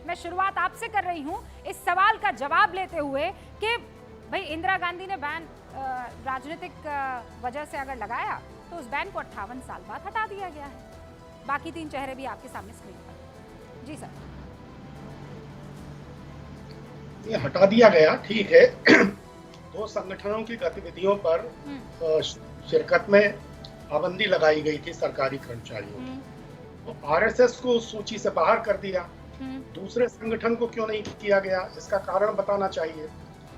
मैं शुरुआत आपसे कर रही हूं इस सवाल का जवाब लेते हुए कि भाई इंदिरा गांधी ने बैन राजनीतिक वजह से अगर लगाया तो उस बैन को 58 साल बाद हटा दिया गया है। बाकी 3 चेहरे भी आपके सामने स्क्रीन पर। जी सर। ये हटा दिया गया, ठीक है। दो संगठनों की गतिविधियों पर शिरकत में पाबंदी लगाई गई थी सरकारी कर्मचारियों की, तो आरएसएस को उस सूची से बाहर कर दिया। दूसरे संगठन को क्यों नहीं किया गया, इसका कारण बताना चाहिए।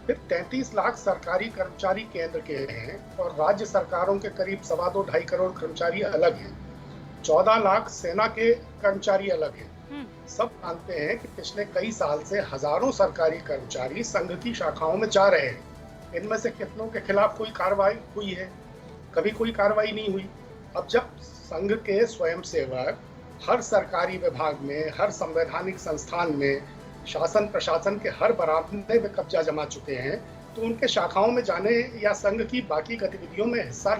फिर 33 लाख सरकारी कर्मचारी केंद्र के हैं और राज्य सरकारों के करीब 2.25 करोड़ कर्मचारी अलग हैं। 14 लाख सेना के कर्मचारी अलग हैं। सब जानते हैं कि पिछले कई साल से हजारों सरकारी कर्मचारी संघ की शाखाओं में जा रहे हैं। इनमें से कितनों के खिलाफ कोई कार्रवाई हुई है? कभी कोई कार्रवाई नहीं हुई। अब जब संघ के स्वयंसेवक हर सरकारी विभाग में, हर संवैधानिक संस्थान में, शासन प्रशासन के हर बरामदे में कब्जा जमा चुके हैं, तो उनके शाखाओं में जाने या संघ की बाकी गतिविधियों में हिस्सा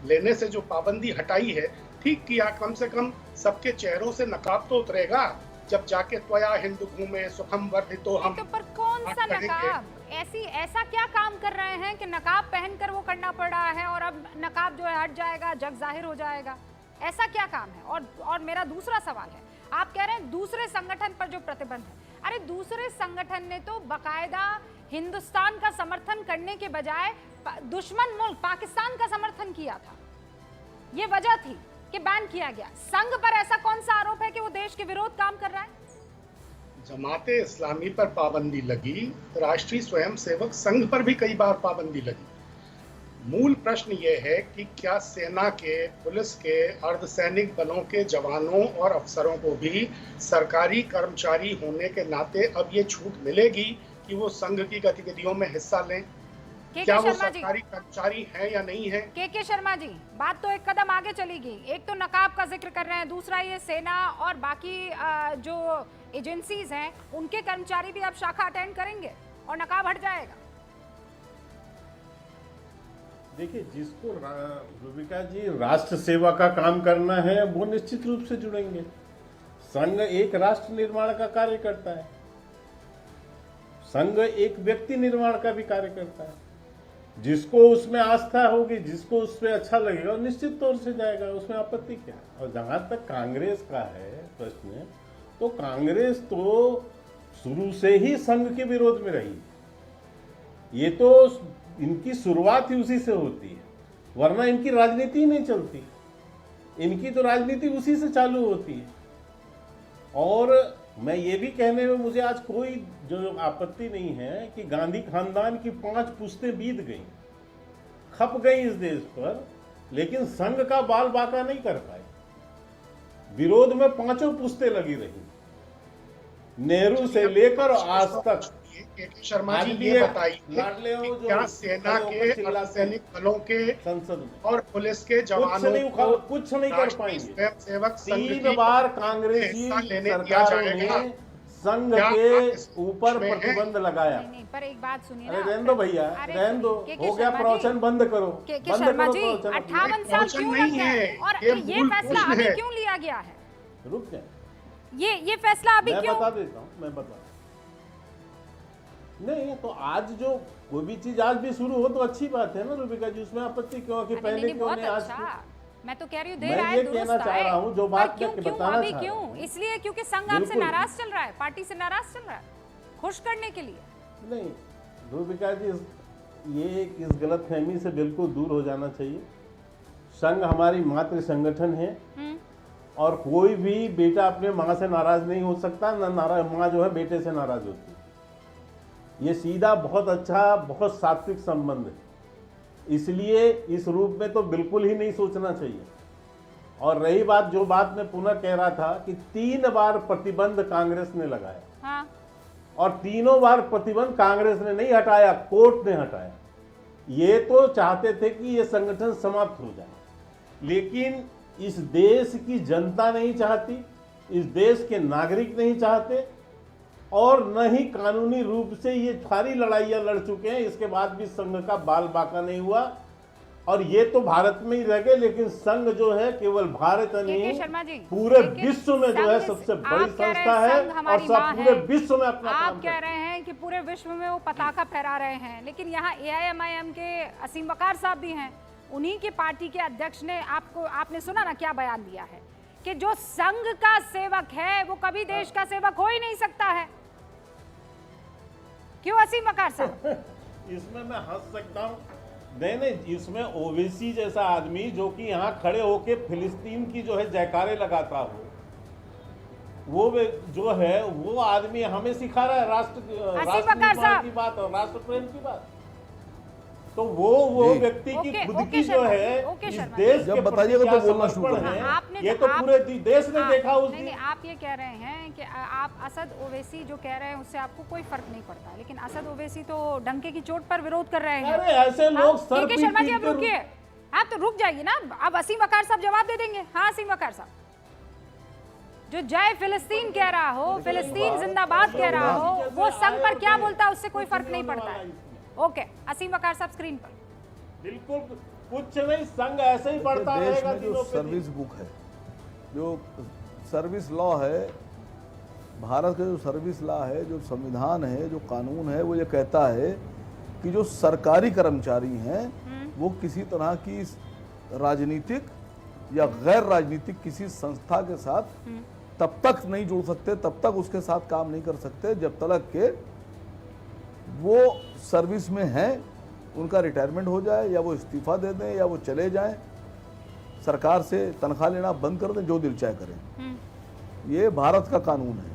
लेने से जो पाबंदी हटाई है, ठीक किया। कम से कम सबके चेहरों से नकाब तो उतरेगा जब जाके त्वया हिंदू घूमे सुखम वर्धितो हम। तो पर कौन सा नकाब? ऐसा क्या काम कर रहे हैं कि नकाब पहनकर वो करना पड़ रहा है और अब नकाब जो है हट जाएगा, जग जाहिर हो जाएगा? ऐसा क्या काम है? और मेरा दूसरा सवाल है, आप कह रहे हैं दूसरे संगठन पर जो प्रतिबंध है, अरे दूसरे संगठन ने तो बकायदा हिंदुस्तान का समर्थन करने के बजाय दुश्मन मुल्क पाकिस्तान का समर्थन किया था। ये वजह थी कि बैन किया गया। संघ पर ऐसा कौन सा आरोप है कि वो देश के विरोध काम कर रहा है? जमाते इस्लामी पर पाबंदी लगी, राष्ट्रीय स्वयंसेवक संघ पर भी कई बार पाबंदी लगी। मूल प्रश्न ये है कि क्या सेना के, पुलिस के, अर्धसैनिक बलों के जवानों और अफसरों को भी सरकारी कर्मचारी होने के नाते अब ये छूट मिलेगी कि वो संघ की गतिविधियों में हिस्सा लें? क्या वो सरकारी कर्मचारी हैं या नहीं है? के शर्मा जी, बात तो एक कदम आगे चलेगी। एक तो नकाब का जिक्र कर रहे हैं, दूसरा ये सेना और बाकी जो एजेंसीज हैं उनके कर्मचारी भी अब शाखा अटेंड करेंगे और नकाब हट जाएगा। देखिए, जिसको रूबिका जी राष्ट्र सेवा का काम करना है वो निश्चित रूप से जुड़ेंगे। संघ एक राष्ट्र निर्माण का कार्य करता है, संघ एक व्यक्ति निर्माण का भी कार्य करता है। जिसको उसमें आस्था होगी, जिसको उसमें अच्छा लगेगा, निश्चित तौर से जाएगा, उसमें आपत्ति क्या। और जहां तक कांग्रेस का है प्रश्न, तो कांग्रेस तो शुरू से ही संघ के विरोध में रही। ये तो इनकी शुरुआत ही उसी से होती है, वरना इनकी राजनीति ही नहीं चलती। इनकी तो राजनीति उसी से चालू होती है। और मैं ये भी कहने में मुझे आज कोई जो आपत्ति नहीं है कि गांधी खानदान की 5 पुश्तें बीत गई, खप गई इस देश पर, लेकिन संघ का बाल बाका नहीं कर पाए। विरोध में 5 पुश्तें लगी रही, नेहरू से लेकर आज तक। शर्मा जी ये बताइए, क्या सेना के, अर्धसैनिक बलों के, संसद में और पुलिस के जवानों को कुछ नहीं कर पाएंगे? स्वयंसेवक 3 बार कांग्रेसी सरकारों ने संघ के ऊपर प्रतिबंध लगाया। नहीं, पर एक बात सुनिए ना। रहने दो भैया, रहने दो, हो गया प्रवचन, बंद करो। शर्मा जी, 58 साल क्यों लग गए और ये फैसला अभी क्यों लिया गया है? रुक जाए, ये फैसला अभी क्यों? मैं बता देता हूँ, मैं बता नहीं तो आज जो कोई भी चीज आज भी शुरू हो तो अच्छी बात है ना रूबिका जी, उसमें आपत्ति क्यों कि पहले क्यों नहीं आज? मैं तो कह रही हूँ देर आए दुरुस्त आए। कहना चाह रहा हूँ जो बात मैं बताना चाह रहा हूँ, इसलिए क्योंकि संघ आपसे नाराज चल रहा है, पार्टी से नाराज चल रहा है, खुश करने के लिए। नहीं रूबिका जी, ये इस गलतफहमी से बिल्कुल दूर हो जाना चाहिए। संघ हमारी मातृ संगठन है और कोई भी बेटा अपने माँ से नाराज नहीं हो सकता, ना माँ जो है बेटे से नाराज होती है। ये सीधा बहुत अच्छा, बहुत सात्विक संबंध है, इसलिए इस रूप में तो बिल्कुल ही नहीं सोचना चाहिए। और रही बात, जो बात मैं पुनः कह रहा था कि 3 बार प्रतिबंध कांग्रेस ने लगाया। हाँ। और तीनों बार प्रतिबंध कांग्रेस ने नहीं हटाया, कोर्ट ने हटाया। ये तो चाहते थे कि ये संगठन समाप्त हो जाए, लेकिन इस देश की जनता नहीं चाहती, इस देश के नागरिक नहीं चाहते, और न ही कानूनी रूप से ये सारी लड़ाइयां लड़ चुके हैं। इसके बाद भी संघ का बाल बाका नहीं हुआ। और ये तो भारत में ही रह गए, लेकिन संघ जो है केवल भारत नहीं शर्मा जी, पूरे विश्व में जो है सबसे बड़ी संस्था है और सब पूरे विश्व में अपना आप कह रहे हैं कि पूरे विश्व में वो पताका फहरा रहे हैं, लेकिन यहाँ AIMIM के असीम वकार साहब भी हैं, उन्हीं की पार्टी के अध्यक्ष ने आपने सुना ना क्या बयान दिया है कि जो संघ का सेवक है वो कभी देश का सेवक हो ही नहीं सकता है। क्यों असीम वकार साहब? इसमें मैं हंस सकता हूँ, नहीं, इसमें ओवैसी जैसा आदमी जो कि यहाँ खड़े होके फिलिस्तीन की जो है जयकारे लगाता हो, वो जो है वो आदमी हमें सिखा रहा है राष्ट्र की बात और राष्ट्र प्रेम की बात। तो वो व्यक्ति की खुद की जो है इस देश के बताइएगा तो बोलना शुरू करें, ये तो पूरे देश ने देखा उस दिन। नहीं, आप ये कह रहे हैं कि आप असद ओवैसी जो कह रहे हैं उससे आपको कोई फर्क नहीं पड़ता, लेकिन असद ओवैसी तो डंके की चोट पर विरोध कर रहे हैं। अरे ऐसे लोग सर पीट शर्मा जी अब रुकिए, आप तो रुक जाइए ना, अब असीम वकार साहब जवाब दे देंगे। हाँ असीम वकार साहब, जो जय फिलिस्तीन कह रहा हो, फिलिस्तीन जिंदाबाद कह रहा हो, वो संघ पर क्या बोलता है उससे कोई फर्क नहीं पड़ता है। ओके, असीम वकार साहब स्क्रीन पर। बिल्कुल कुछ नहीं, संघ ऐसे ही बढ़ता रहेगा। जो सर्विस बुक है, जो सर्विस लॉ है, भारत का जो सर्विस लॉ है, जो संविधान है, जो कानून है, वो ये कहता है कि जो सरकारी कर्मचारी हैं वो किसी तरह की राजनीतिक या गैर राजनीतिक किसी संस्था के साथ तब तक नहीं जुड़ सकते, तब तक उसके साथ काम नहीं कर सकते जब तक के वो सर्विस में हैं, उनका रिटायरमेंट हो जाए या वो इस्तीफा दे दें या वो चले जाएं, सरकार से तनख्वाह लेना बंद कर दें, जो दिल चाहे करें। ये भारत का कानून है।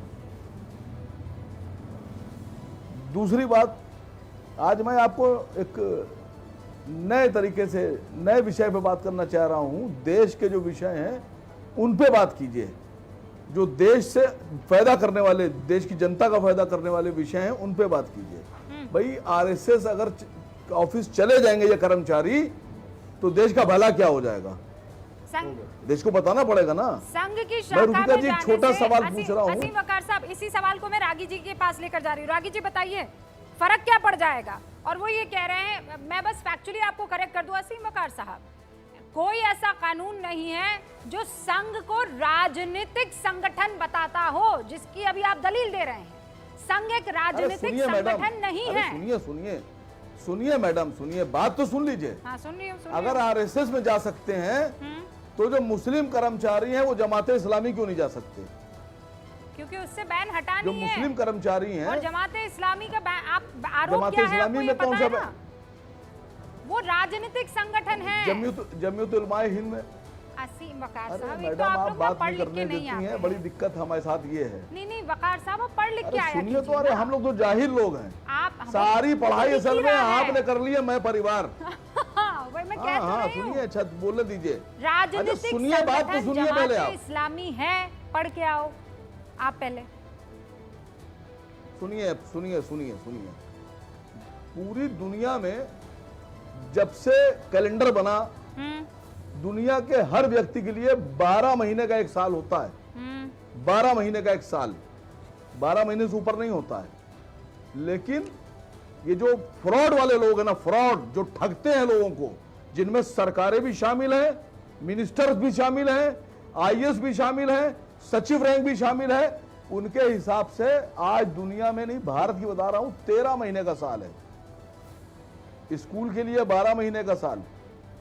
दूसरी बात, आज मैं आपको एक नए तरीके से नए विषय पे बात करना चाह रहा हूं। देश के जो विषय हैं उन पे बात कीजिए, जो देश से फायदा करने वाले, देश की जनता का फायदा करने वाले विषय हैं उन पे बात कीजिए। भाई आरएसएस अगर ऑफिस चले जाएंगे ये कर्मचारी तो देश का भला क्या हो जाएगा, देश को बताना पड़ेगा ना। संघ की शाखा में जाने से छोटा सवाल पूछ रहा हूँ असीम वकार साहब, इसी सवाल को मैं रागी जी के पास लेकर जा रही हूँ। रागी जी बताइए फर्क क्या पड़ जाएगा? और वो ये कह रहे हैं, मैं बस फैक्चुअली आपको करेक्ट कर दूं असीम वकार साहब, कोई ऐसा कानून नहीं है जो संघ को राजनीतिक संगठन बताता हो, जिसकी अभी आप दलील दे रहे हैं। संघ एक राजनीतिक संगठन नहीं है। सुनिए मैडम, सुनिए, बात तो सुन लीजिए। हाँ, सुनिए। अगर आरएसएस में जा सकते हैं तो जो मुस्लिम कर्मचारी हैं वो जमाते इस्लामी क्यों नहीं जा सकते? क्योंकि उससे बैन हटानी जो मुस्लिम कर्मचारी हैं, और जमाते इस्लामी का आप आरोप क्या है आपको ये पता है ना? वो राजनीतिक संगठन है। जमीयत उलमाए हिंद में। असीम वकार साहब, मैडम आप बात नहीं करने देती हैं, बड़ी दिक्कत हमारे साथ ये है। नहीं वकार साहब, आप पढ़ लिख के आया सुनिए तो, अरे हम लोग तो जाहिल लोग हैं। आप सारी पढ़ाई असल में आपने कर ली है, मैं परिवार। हाँ, सुनिए, अच्छा बोलने दीजिए। राजनीतिक सुनिए, बात तो सुनिए पहले आप। इस्लामी है, पढ़ के आओ आप पहले। सुनिए। पूरी दुनिया में जब से कैलेंडर बना, दुनिया के हर व्यक्ति के लिए 12 महीने का एक साल होता है। 12 महीने का एक साल, 12 महीने से ऊपर नहीं होता है। लेकिन ये जो फ्रॉड वाले लोग हैं ना, फ्रॉड जो ठगते हैं लोगों को, जिनमें सरकारें भी शामिल हैं, मिनिस्टर्स भी शामिल हैं, आईएएस भी शामिल हैं, सचिव रैंक भी शामिल है, उनके हिसाब से आज दुनिया में नहीं, भारत की बता रहा हूं, 13 महीने का साल है। स्कूल के लिए 12 महीने का साल,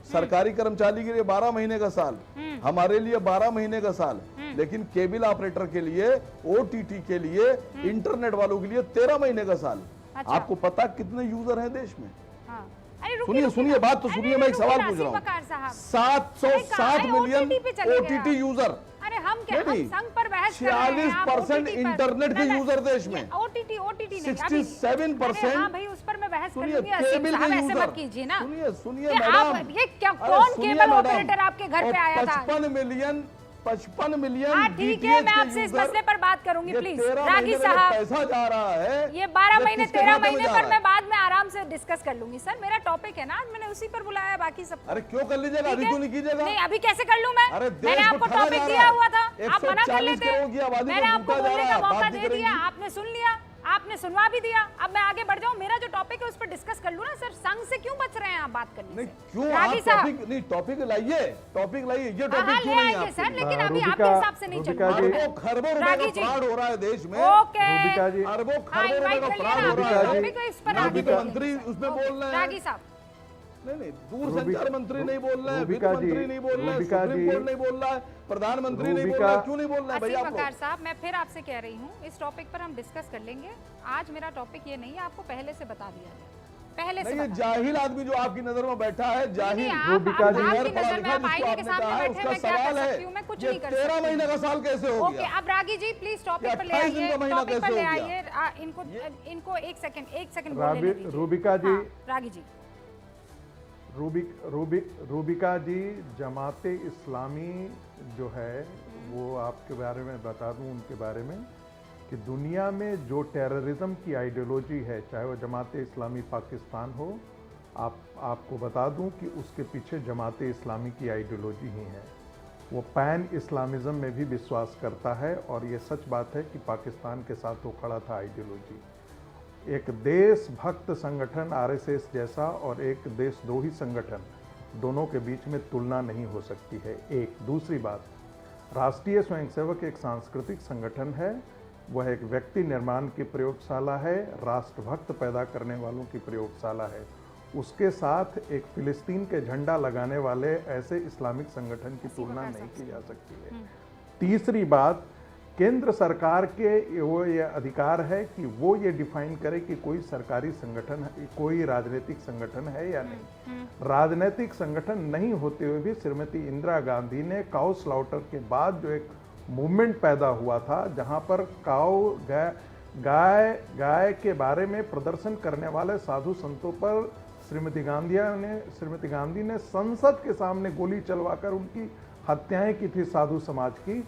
सरकारी कर्मचारी के लिए 12 महीने का साल, हमारे लिए 12 महीने का साल, लेकिन केबल ऑपरेटर के लिए, ओटीटी के लिए, इंटरनेट वालों के लिए 13 महीने का साल। अच्छा। आपको पता कितने यूजर हैं देश में? हाँ। सुनिए बात तो सुनिए, मैं एक सवाल पूछ रहा हूँ। 707 मिलियन ओटीटी यूजर। अरे हम क्या, हम संघ पर बहस कर रहे हैं। 46% इंटरनेट के यूजर देश में। ओटीटी नहीं, 67%। हाँ भाई, उस पर मैं बहस कर लूंगी। केबल के ऐसे मत कीजिए ना। सुनिए मैडम, ये क्या, कौन केबल ऑपरेटर आपके घर पे आया था? 55 मिलियन। ठीक है, मैं आपसे इस मसले पर बात करूंगी प्लीज। रागी साहब, पैसा जा रहा है, ये 12 महीने 13 महीने पर मैं बाद में आराम से डिस्कस कर लूंगी। सर मेरा टॉपिक है ना, आज मैंने उसी पर बुलाया है, बाकी सब। अरे क्यों कर लीजिएगा, अभी क्यों नहीं कीजिएगा? नहीं, अभी कैसे कर लूं मैं? मैंने आपको टॉपिक दिया हुआ था, आप मना कर लेते हैं। मैंने आपको बोलने का मौका दे दिया, आपने सुन लिया। आपने सुनवा भी दिया, अब मैं आगे बढ़ जाऊं, मेरा जो टॉपिक है उस पर डिस्कस कर लूं ना सर। संघ से क्यों बच रहे हैं आप बात करने नहीं से? क्यों आप रागी साहब, टॉपिक नहीं टॉपिक लाइए ये टॉपिक हाँ, क्यों ले नहीं आएंगे आपके सर, लिए? लेकिन अभी रूबिका- आपके हिसाब से नहीं चल रूबिका जी- अरबों खरबों रुपए रागी का जी। फ्रॉड हो रहा है देश में। ओके रूबिका जी, अरबों हाँ, खरबों रुपए इनवाइट का करिए फ्रॉड ना, हो आप रहा है। टॉपिक को इस पर ना आगे वित्त बढ़िए। मंत्री उसमें ओके, बोल रहे हैं। रागी साहब, नहीं दूरसंचार मंत्री नहीं बोल रहे हैं, वित्त रूबिका जी- मंत्री नहीं बोल रहे हैं, रूबिका सुप्रीम जी- कोर्ट नहीं बोल रहा है, प्रधानमंत्री नहीं बोल रूबिका- रहा है, क्यों नहीं बोल रहे हैं भैया असीम आप वकार लोग? साहब, मैं फिर आपसे कह रही हूँ, इस टॉपिक पर हम डिस्कस कर लेंगे। आज मेरा टॉपिक ये नहीं है, आपको पहले से बता दिया गया, पहले से नहीं, ये बता जाहिल आदमी जो आपकी नजर में बैठा है, जाहिल नहीं, आप- रूबिका आप जी- आपकी गैर पढ़ा नजर में लिखा आप जिसको आईने के आपने सामने कहा है, बैठे, उसका मैं क्या कर सवाल सकती हूँ? मैं कुछ है नहीं कर 13 सकती। महीने का साल कैसे हो ओके, गया? अब रागी जी प्लीज टॉपिक पर ले 28 दिन आइए, का महीना टॉपिक पर कैसे ले हो आइए। इनको एक सेकंड बोलने राबी- दीजिए। रूबिका जी- हाँ, रागी जी, रूबिका जी, जमाते इस्लामी जो है वो आपके बारे में बता दूं, उनके बारे में कि दुनिया में जो टेररिज्म की आइडियोलॉजी है, चाहे वो जमाते इस्लामी पाकिस्तान हो, आपको बता दूं कि उसके पीछे जमाते इस्लामी की आइडियोलॉजी ही है। वो पैन इस्लामिज़म में भी विश्वास करता है और ये सच बात है कि पाकिस्तान के साथ वो खड़ा था आइडियोलॉजी। एक देशभक्त संगठन आरएसएस जैसा और एक देशद्रोही संगठन, दोनों के बीच में तुलना नहीं हो सकती है। एक दूसरी बात, राष्ट्रीय स्वयंसेवक एक सांस्कृतिक संगठन है, वह एक व्यक्ति निर्माण की प्रयोगशाला है, राष्ट्रभक्त पैदा करने वालों की प्रयोगशाला है। उसके साथ एक फिलिस्तीन के झंडा लगाने वाले ऐसे इस्लामिक संगठन की तुलना नहीं की जा सकती है। तीसरी बात, केंद्र सरकार के वो ये अधिकार है कि वो ये डिफाइन करे कि कोई सरकारी संगठन है, कोई राजनीतिक संगठन है या नहीं। राजनीतिक संगठन नहीं होते हुए भी श्रीमती इंदिरा गांधी ने काउ स्लॉटर के बाद जो एक मूवमेंट पैदा हुआ था, जहां पर काउ गाय के बारे में प्रदर्शन करने वाले साधु संतों पर श्रीमती गांधी ने संसद के सामने गोली चलवाकर उनकी हत्याएं की थी साधु समाज की।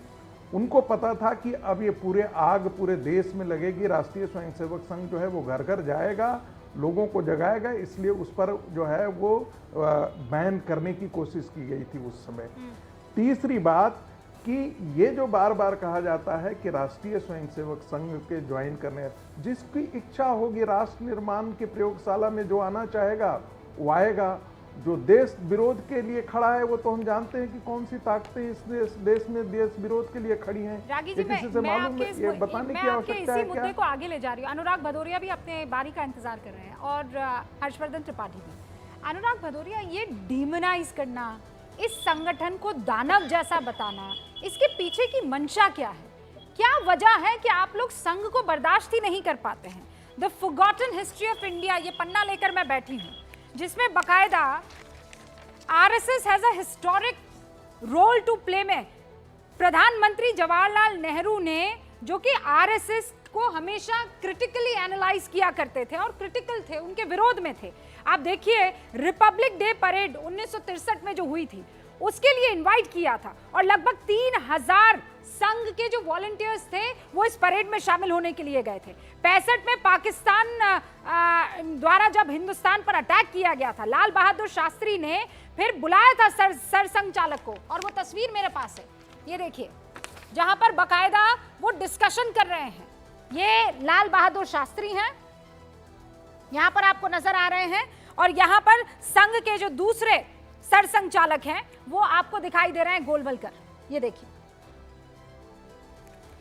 उनको पता था कि अब ये पूरे देश में लगेगी, राष्ट्रीय स्वयंसेवक संघ जो है वो घर घर जाएगा, लोगों को जगाएगा, इसलिए उस पर जो है वो बैन करने की कोशिश की गई थी उस समय। तीसरी बात कि ये जो बार बार कहा जाता है कि राष्ट्रीय स्वयंसेवक संघ के ज्वाइन करने, जिसकी इच्छा होगी राष्ट्र निर्माण की प्रयोगशाला में जो आना चाहेगा वो आएगा। जो देश विरोध के लिए खड़ा है वो तो हम जानते हैं कि कौन सी ताकतें इस देश में देश विरोध के लिए खड़ी हैं। रागी जी, ये किसी से मैं मालूम आपके है? इस ये बताने मैं की आपके आवश्यकता इसी है मुद्दे क्या? को आगे ले जा रही हूँ। अनुराग भदौरिया भी अपने बारी का इंतजार कर रहे हैं और हर्षवर्धन त्रिपाठी भी। अनुराग भदौरिया, ये डीमोनाइज करना, इस संगठन को दानव जैसा बताना, इसके पीछे की मंशा क्या है? क्या वजह है कि आप लोग संघ को बर्दाश्त ही नहीं कर पाते हैं? The forgotten history of India, ये पन्ना लेकर मैं बैठी हूँ, जिसमें बकायदा RSS has a historic role to play में प्रधानमंत्री जवाहरलाल नेहरू ने, जो कि आरएसएस को हमेशा क्रिटिकली एनालाइज किया करते थे और क्रिटिकल थे, उनके विरोध में थे। आप देखिए, रिपब्लिक डे परेड 1963 में जो हुई थी, उसके लिए इनवाइट किया था और लगभग 3000 संघ के जो वॉलंटियर्स थे वो इस परेड में शामिल होने के लिए गए थे। 65 में पाकिस्तान द्वारा जब हिंदुस्तान पर अटैक किया गया था, लाल बहादुर शास्त्री ने फिर बुलाया था सरसंघ चालक को, और वो तस्वीर मेरे पास है, ये देखिए, जहां पर बकायदा वो डिस्कशन कर रहे हैं। ये लाल बहादुर शास्त्री हैं, यहां पर आपको नजर आ रहे हैं, और यहां पर संघ के जो दूसरे सरसंघ चालक हैं वो आपको दिखाई दे रहे हैं गोलवलकर, ये देखिए।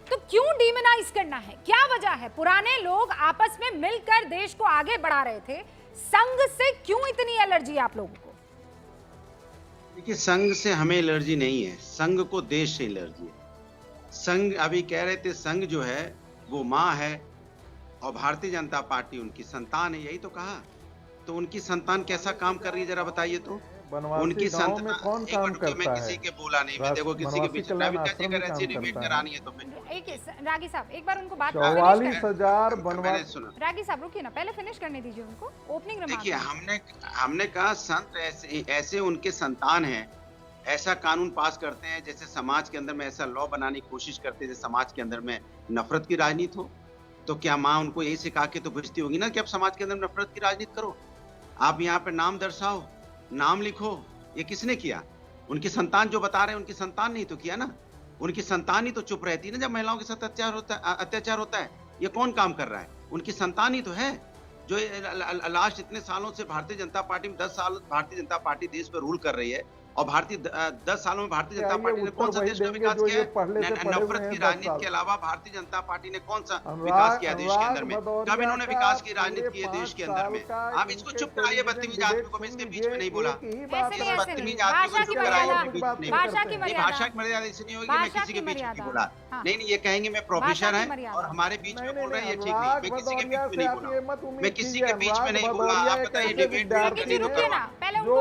तो क्यों डीमोनाइज करना है? क्या वजह है? पुराने लोग आपस में मिलकर देश को आगे बढ़ा रहे थे, संघ से क्यों इतनी एलर्जी आप लोगों को? देखिए, संघ से हमें एलर्जी नहीं है, संघ को देश से एलर्जी है। संघ, अभी कह रहे थे, संघ जो है वो माँ है और भारतीय जनता पार्टी उनकी संतान है, यही तो कहा। तो उनकी संतान कैसा काम कर रही है जरा बताइए तो। बनवासी उनकी गांव में कौन काम मैं करता किसी है? के बोला नहीं, मैं देखो किसी के पीछे बनवासी अगर कल्याण ऐसी आश्रम में डिबेट काम करानी है तो फिर रागी साहब, एक बार उनको बात 44,000 मैंने बनवासी। सुना। रागी साहब रुकिए ना, पहले फिनिश करने दीजिए उनको, ओपनिंग रिमार्क। देखिए, हमने कहा संत ऐसे उनके संतान हैं, ऐसा कानून पास करते हैं जैसे समाज के अंदर में ऐसा लॉ बनाने की कोशिश करते हैं जैसे समाज के अंदर में नफरत की राजनीति हो। तो क्या माँ उनको यही सिखा के तो भेजती होगी ना कि अब समाज के अंदर नफरत की राजनीति करो, आप यहाँ पे नाम दर्शाओ, नाम लिखो। ये किसने किया? उनकी संतान जो बता रहे हैं, उनकी संतान नहीं तो किया ना। उनकी संतान ही तो चुप रहती है ना जब महिलाओं के साथ अत्याचार होता है। ये कौन काम कर रहा है? उनकी संतान ही तो है जो लास्ट इतने सालों से भारतीय जनता पार्टी में 10 साल भारतीय जनता पार्टी देश पर रूल कर रही है। और 10 सालों में भारतीय जनता पार्टी ने कौन सा देश का विकास किया है? नफरत की राजनीति के अलावा भारतीय जनता पार्टी ने कौन सा विकास किया देश के अंदर में? कब इन्होंने विकास की राजनीति की है देश के अंदर में? आप इसको चुप कराइए बदतमीज आदमी को, मैं इसके बीच में नहीं बोला। बदतमीज आदमी को चुप कराइए, भाषा की मर्यादा इससे नहीं होगी। मैं किसी के बीच में नहीं बोला। नहीं, ये कहेंगे मैं प्रोफेसर है और हमारे बीच में बोल रहे हैं, ये ठीक नहीं। मैं किसी के बीच में नहीं बोला, मैं किसी के बीच में नहीं बोला। आप बताइए डिबेट जो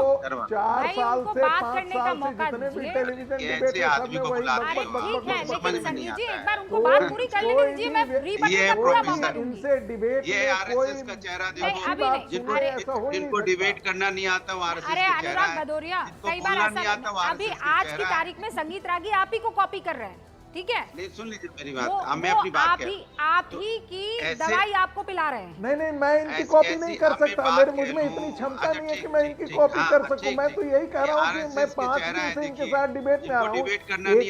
4 साल से 5 साल से जितने भी टेलीविजन डिबेट ऐसे आदमी को बुलाते हैं, समझ में नहीं आता एक बार उनको बात पूरी कर लेने दीजिए, मैं रीबट का पूरा मौका दूंगी। इनसे डिबेट ये आरएसएस का चेहरा देखो, जिनको डिबेट करना नहीं आता वो आरएसएस अरे का चेहरा अनुराग है। भदौरिया, जिनको कई बार बोलना ऐसा नहीं आता वो अभी आरएसएस का आज की चेहरा है। तारीख में संगीत रागी आप ही को कॉपी कर रहे हैं, ठीक है? नहीं, सुन लीजिए मेरी बात, मैं अपनी बात कह रहा हूं। आप ही की दवाई आपको पिला रहे हैं। नहीं, मैं इनकी कॉपी नहीं कर सकता। मेरे मुझ में इतनी क्षमता नहीं है कि मैं इनकी कॉपी कर सकूं। मैं तो यही कह रहा हूँ कि मैं 5 दिन से इनके साथ डिबेट में आ रहा हूँ। एक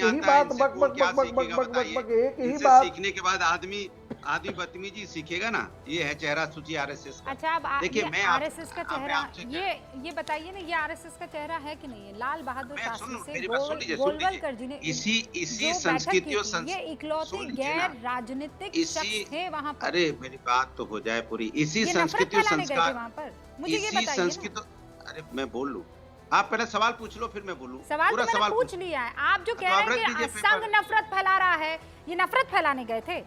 ही बात बक बक बक बक बक बक बक बक एक ही बात सीखने के बाद आदमी बदतमीजी सीखेगा ना। ये है चेहरा सूची आरएसएस का। अच्छा, अब देखिए मैं आरएसएस का चेहरा, ये बताइए ना, ये आरएसएस का चेहरा है कि नहीं है? लाल बहादुर शास्त्री से गोलवलकर जी ने इसी संस्कृति और ये इकलौते गैर राजनीतिक शख्स थे वहाँ पर। अरे मेरी बात तो हो जाए पूरी। इसी संस्कृति और संस्कार वहाँ पर, मुझे ये बताइए। अरे मैं बोल लूं, आप पहले सवाल पूछ लो फिर मैं बोलूं। सवाल तो मैंने पूछ लिया है। आप जो कह रहे हैं कि संघ नफरत फैला रहा है, ये नफरत फैलाने गए थे?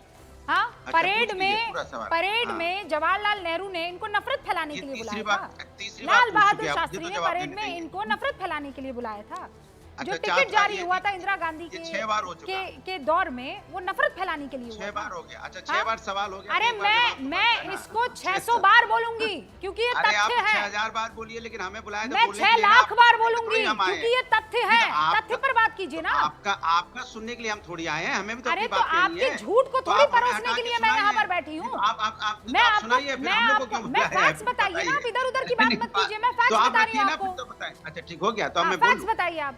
हाँ, परेड में जवाहरलाल नेहरू ने इनको नफरत फैलाने के लिए बुलाया था। लाल बहादुर शास्त्री ने परेड में इनको नफरत फैलाने के लिए बुलाया था। जो टिकट जारी हुआ था इंदिरा गांधी के दौर में, वो नफरत फैलाने के लिए हुआ। 6 बार हो गया। अच्छा 6 बार सवाल हो गया। अरे मैं इसको 600 बार बोलूंगी क्योंकि ये तथ्य है। 6000 बार बोलिए, लेकिन हमें बुलाया तो मैं 6 लाख बार बोलूंगी क्योंकि ये तथ्य है। तथ्य पर बात कीजिए ना। आपका सुनने के लिए हम थोड़ी आए हैं, हमें भी तो अरे तो आपके झूठ को थोड़ी परोसने के लिए मैं यहाँ पर बैठी हूँ। मैं फैक्ट्स बताइए ना, इधर उधर की बात मत कीजिए। मैं फैक्ट्स बता रही हूँ आपको। अच्छा ठीक हो गया, तो मैं फैक्ट्स बताइए आप।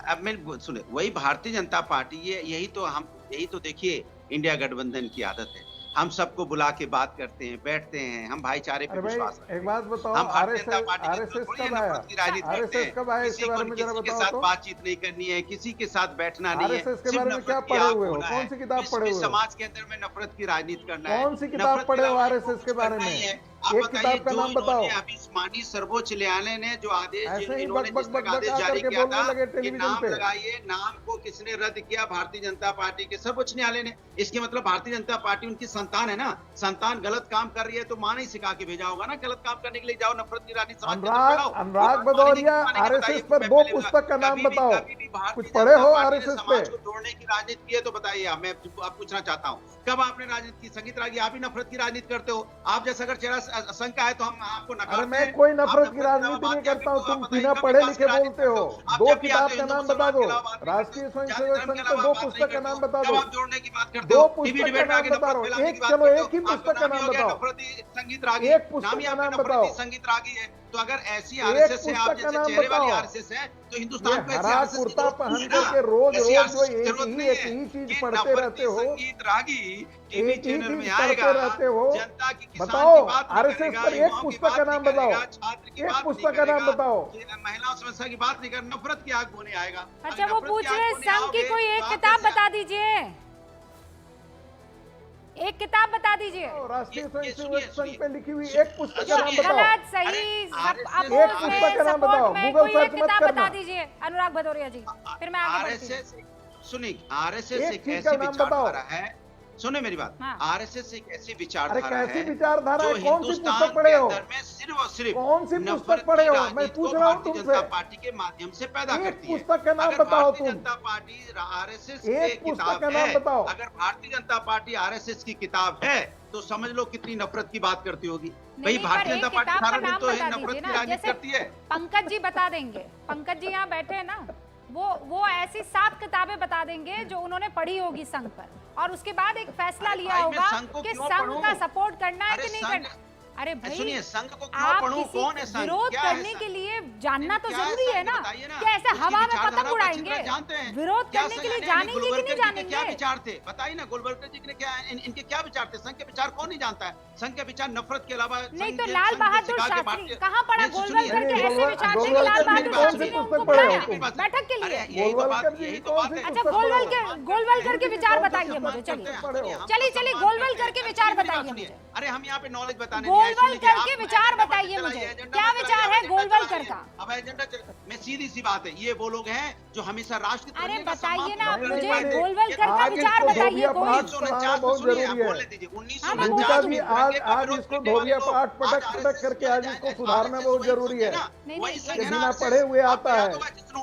अब मैं सुने, वही भारतीय जनता पार्टी, यही तो देखिए इंडिया गठबंधन की आदत है। हम सबको बुला के बात करते हैं, बैठते हैं, हम भाईचारे पे विश्वास रखते हैं। एक बात बताओ, हम भारतीय जनता पार्टी आरएसएस कब आया? आरएसएस कब आया, इसके बारे में जरा बताओ। किसी के साथ बातचीत नहीं करनी है, किसी के साथ बैठना नहीं है। आरएसएस के बारे में क्या पढ़े हुए हो? कौन सी किताब पढ़े हुए हो? समाज के अंदर में नफरत की राजनीति करना है। कौन सी किताब पढ़े हो आरएसएस के बारे में? एक किताब का नाम बताओ। अभी माननीय सर्वोच्च न्यायालय ने जो आदेश ऐसे ही इन्होंने बक बक बक जारी किया था कि टेलीविजन नाम पे लगाइए, नाम को किसने रद्द किया? भारतीय जनता पार्टी के सर्वोच्च न्यायालय ने। इसके मतलब भारतीय जनता पार्टी उनकी संतान है ना। संतान गलत काम कर रही है तो मां नहीं सिखा के भेजा होगा ना गलत काम करने के लिए। जाओ नफरत की राजनीति अनुराग भदौरिया, आरएसएस पर 2 पुस्तक का नाम बताओ। कुछ पढ़े हो आरएसएस पे? समाज को तोड़ने की राजनीति की है तो बताइए। मैं आप पूछना चाहता हूँ, कब आपने राजनीति की? संगीत रागी, आप ही नफरत की राजनीति करते हो। आप जैसा अगर चेहरा शंका है तो हम आपको नकारते हैं। अरे मैं कोई नफरत की राजनीति नहीं करता हूँ। तुम बिना पढ़े लिखे बोलते हो। 2 किताब का नाम बता दो। राष्ट्रीय स्वयंसेवक संघ का 2 पुस्तक का नाम बता दो। जोड़ने की बात करते 2 हो। पुस्तक का नाम बता दो। चलो एक ही पुस्तक का नाम बताओ। संगीत रागी, एक पुस्तक का नाम बताओ। संगीत रागी है तो अगर ऐसी आरएसएस है, आप जैसे चेहरे वाली आरएसएस है तो हिंदुस्तान को ऐसी हरा कुर्ता पहन करके रोज जो एक ही चीज पढ़ते रहते हो। संगीत रागी टीवी चैनल में आएगा, रहते हो। जनता की बताओ आरएसएस पर एक पुस्तक का नाम बताओ। एक पुस्तक का नाम बताओ। महिलाओं समस्या की बात नहीं कर, नफरत की आग होने आएगा। अच्छा वो पूछ रहे संघ की कोई एक किताब बता दीजिए। एक किताब बता दीजिए। राष्ट्रीय स्वयंसेवक संघ पे लिखी हुई एक पुस्तक का नाम बताओ। गलत सही एक पुस्तक का नाम बताओ। गूगल सर्च मत करना। बता दीजिए अनुराग भदौरिया जी, फिर मैं आगे बढ़ती हूं। सुनिए, आरएसएस एक ऐसी विचारधारा है, सुने मेरी बात। हाँ। आरएसएस एक ऐसी विचारधारा है, कैसी विचारधारा है? कौन सी पुस्तक पढ़े हो? सिर्फ और सिर्फ कौन सी पुस्तक पढ़े हो? मैं पूछ रहा हूँ तुमसे। जनता पार्टी के माध्यम से पैदा करती है। पुस्तक का नाम बताओ तुम। जनता पार्टी आरएसएस एक पुस्तक का नाम बताओ। अगर भारतीय जनता पार्टी आरएसएस की किताब है तो समझ लो कितनी नफरत की बात करती होगी। भाई भारतीय जनता पार्टी सारा दिन तो नफरत की राजनीति करती है। पंकज जी बता देंगे, पंकज जी यहाँ बैठे हैं ना, वो ऐसी 7 किताबें बता देंगे जो उन्होंने पढ़ी होगी संघ पर, और उसके बाद एक फैसला लिया होगा कि संघ का सपोर्ट करना है कि नहीं करना। अरे भाई, सुनिए, संघ को क्यों आप पढ़ूं? किसी कौन है संघ? विरोध क्या है करने संघ? के लिए जानना तो क्या है जरूरी है संघ? ना, बताइए ना। कि ऐसे उसकी हवा में विचारधारा पतंग को अच्छी उड़ाएंगे। तरह जानते हैं। विरोध क्या करने के संघ लिए है? जानेंगे कि गोलवलकर नहीं जी के क्या जानेंगे? विचार थे? बताइए ना, गोलवलकर जी के क्या, इनके क्या विचार थे? संघ के विचार कौन नहीं जानता है? संघ के विचार नफरत के अलावा नहीं संघ तो के- लाल संघ के बहादुर सिखा के शास्त्री बांटते- कहाँ पढ़ा? नहीं, सुनिए, गोलवलकर के नहीं, ऐसे विचार थे कि गोलवलकर लाल जी बहादुर कौन शास्त्री सी ने पुस्तक उनको पढ़े बुलाया हो तुम? बैठक के अरे लिए। यही तो बात, गोलवलकर जी यही तो कौन बात सी है। अच्छा, पुस्तक पढ़े हो? गोलवलकर के विचार कौन सी बताइए पुस्तक मुझे, चलिए पढ़े हो? चलिए गोलवलकर के विचार बताइए मुझे। अरे हम यहाँ पे नॉलेज बताने नहीं आए, सुनिए, गोलवलकर आप के विचार एजेंडा बताइए मत मुझे, चलाइए, एजेंडा क्या मत विचार चलाइए, है एजेंडा गोलवलकर चलाइए। का? अब एजेंडा मैं सीधी सी बात है, ये वो लोग हैं जो हमेशा राष्ट्र के अरे तिरंगे का बताइए सम्मान ना करने मुझे, वाले थे। गोलवलकर का आज विचार इसको बताइए धोबिया कोई। पाठ पढ़ाना बहुत जरूरी है। बोलने दीजिए, हाँ, मैं बोल रूबिका दूं। जी, आज इसको धोबिया पाठ पटक पटक करके आज इसको सुधारना बहुत जरूरी है। नहीं, वही नहीं, संघ ये है ना, बिना RSS। पढ़े हुए आता आपको याद है। होगा जिसने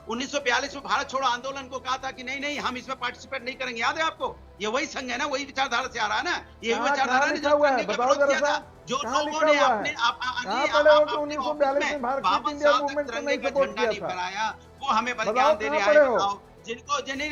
1942 में भारत छोड़ो आंदोलन को कहा था कि नहीं नहीं हम इसमें पार्टिसिपेट नहीं करेंगे, याद है आपको? ये वही संघ है ना, वही विचारधारा से आ रहा है ना, ये कहाँ- विचारधारा कहाँ ने लिखा जो हुआ है? तिरंगे का बताओ विरोध जरा किया था, सा। जो कहाँ लोगों लिखा ने हुआ है? अपने कहाँ पढ़े हो कि 1942 में भारत क्विट 52 इंडिया साल तक मूवमेंट को तिरंगे नहीं का सपोर्ट झंडा किया नहीं था? फहराया, वो हमें बताओ बलिदान देने कहाँ आए, पढ़े हो? बताओ जिनको नहीं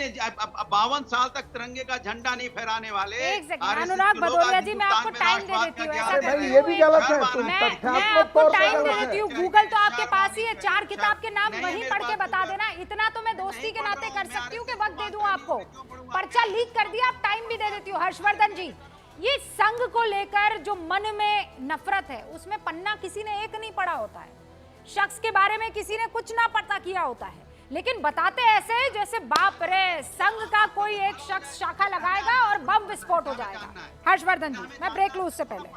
52 साल तक तिरंगे का झंडा नहीं फहराने वाले एक सेकंड, RSS अनुराग के लोग भदौरिया आज जी, मैं आपको हिंदुस्तान में टाइम दे राष्ट्रवाद देती हूँ, का ऐसा अरे ज्ञान भाई, करती ये हूँ। भी गलत है, तुम मैं तथ्यात्मक आपको तौर पे टाइम दे गलत देती है। हूँ, गूगल तो आपके पास ही है, 4 किताब के नाम नहीं, वहीं मेरी पढ़ के बात बता सुनिए। देना, इतना तो मैं दोस्ती नहीं के पढ़ नाते रहा कर हूँ, मैं सकती हूँ कि RSS वक्त दे की दूं बात आपको। करनी है, क्यों पढ़ूंगा? पर्चा लीक कर दिया, आप टाइम भी दे देती हूँ। हर्षवर्धन जी, ये संघ को लेकर जो मन में नफरत है, उसमें पन्ना किसी ने एक नहीं पढ़ा होता है, शख्स के बारे में किसी ने कुछ ना पता किया होता है, लेकिन बताते ऐसे हैं जैसे बाप रे, संघ का कोई एक शख्स शाखा लगाएगा और बम विस्फोट हो जाएगा। हर्षवर्धन जी, मैं ब्रेक लूं उससे पहले।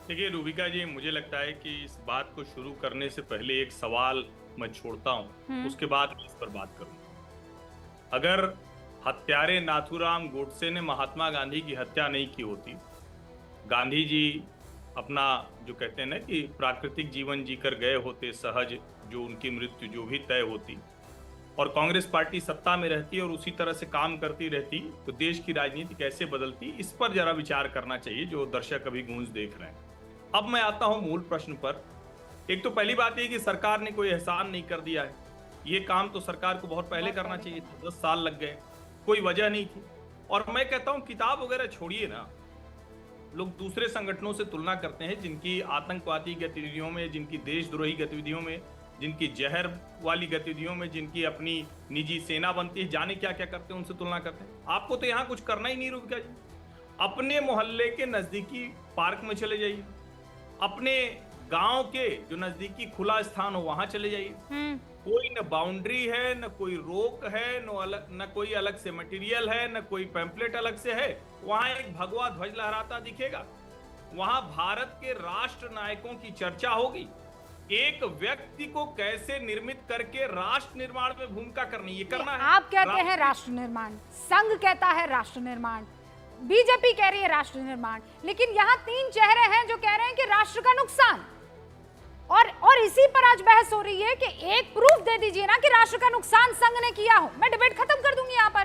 देखिए रूबिका जी, मुझे लगता है कि इस बात को शुरू करने से पहले एक सवाल मैं छोड़ता हूं, उसके बाद इस पर बात करूंगा। अगर हत्यारे नाथूराम गोडसे ने महात्मा गांधी की हत्या नहीं की होती, गांधी जी अपना जो कहते हैं ना कि प्राकृतिक जीवन जीकर गए होते, सहज, जो उनकी मृत्यु जो भी तय होती, और कांग्रेस पार्टी सत्ता में रहती और उसी तरह से काम करती रहती, तो देश की राजनीति कैसे बदलती, इस पर जरा विचार करना चाहिए जो दर्शक अभी गूंज देख रहे हैं। अब मैं आता हूं मूल प्रश्न पर। एक तो पहली बात यह कि सरकार ने कोई एहसान नहीं कर दिया है, ये काम तो सरकार को बहुत पहले करना चाहिए था, 10 साल लग गए, कोई वजह नहीं थी। और मैं कहता हूं किताब वगैरह छोड़िए ना, लोग दूसरे संगठनों से तुलना करते हैं जिनकी आतंकवादी गतिविधियों में, जिनकी देशद्रोही गतिविधियों में, जिनकी जहर वाली गतिविधियों में, जिनकी अपनी निजी सेना बनती है, जाने क्या क्या करते हैं, उनसे तुलना करते हैं। आपको तो यहाँ कुछ करना ही नहीं रुका जी, अपने मोहल्ले के नजदीकी पार्क में चले जाइए, अपने गांव के जो नजदीकी खुला स्थान हो वहां चले जाइए। कोई न बाउंड्री है, न कोई रोक है, न कोई अलग से मटेरियल है, न कोई पैम्पलेट अलग से है, वहां एक भगवा ध्वज लहराता दिखेगा, वहां भारत के राष्ट्र नायकों की चर्चा होगी, एक व्यक्ति को कैसे निर्मित करके राष्ट्र निर्माण में भूमिका करनी, ये करना है। आप कहते हैं राष्ट्र निर्माण, संघ कहता है राष्ट्र निर्माण, बीजेपी कह रही है राष्ट्र निर्माण, लेकिन यहाँ 3 चेहरे हैं जो कह रहे हैं कि राष्ट्र का नुकसान। और इसी पर आज बहस हो रही है कि एक प्रूफ दे दीजिए ना कि राष्ट्र का नुकसान संघ ने किया हो, मैं डिबेट खत्म कर दूंगी यहाँ पर।